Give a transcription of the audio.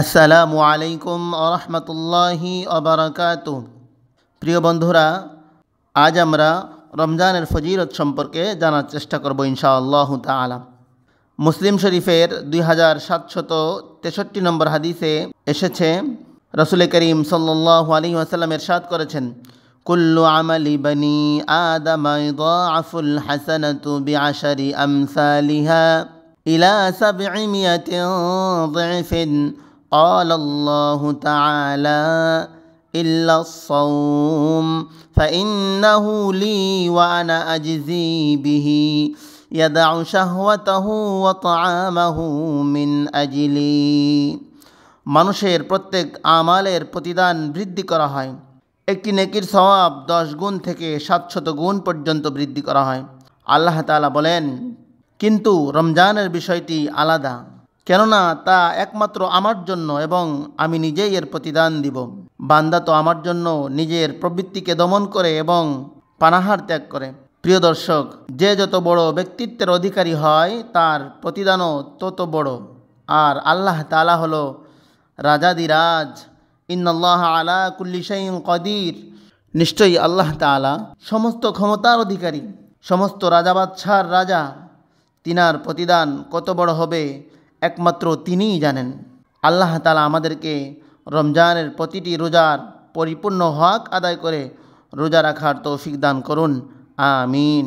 আসসালামু আলাইকুম আরহামতুল্লাহি আবরাকাতু। প্রিয় বন্ধুরা, আজ আমরা রমজানের ফজিলত সম্পর্কে জানার চেষ্টা করব ইনশাআল্লাহ তাআলা। মুসলিম শরীফের 2763 নম্বর হাদিসে এসেছে, রাসূল করিম সাল্লাল্লাহু আলাইহি ওয়াসাল্লাম ইরশাদ করেছেন, কুল্লু আমালি বনি আদম ইদাআফুল হাসানাতু বিআশরি আমসালিহা ইলা 700 ضعফিন قال الله تعالى إلا الصوم فإنه لي وأنا أجزي به يدع شهوته وطعامه من أجلي। মানুষের প্রত্যেক আমালের প্রতিদান বৃদ্ধি করা হয়। একটি নেকির সওয়াব 10 গুণ থেকে 700 গুণ পর্যন্ত বৃদ্ধি করা হয়। আল্লাহ তাআলা বলেন, কিন্তু রমজানের বিষয়টি আলাদা, কেননা তা একমাত্র আমার জন্য এবং আমি নিজেই এর প্রতিদান দিব। বান্দা তো আমার জন্য নিজের প্রবৃত্তিকে দমন করে এবং পানাহার ত্যাগ করে। প্রিয় দর্শক, যে যত বড় ব্যক্তিত্বের অধিকারী হয় তার প্রতিদানও তত বড়। আর আল্লাহ তাআলা হলো রাজাদিরাজ। ইন্নাল্লাহা আলা কুল্লি শাইইন কাদির। নিশ্চয়ই আল্লাহ তাআলা সমস্ত ক্ষমতার অধিকারী, সমস্ত রাজা বাদশার রাজা। তিনার প্রতিদান কত বড় হবে একমাত্র তিনিই জানেন। আল্লাহ তাআলা আমাদেরকে রমজানের প্রতিটি রোজার পরিপূর্ণ হক আদায় করে রোজা রাখার তৌফিক দান করুন। আমিন।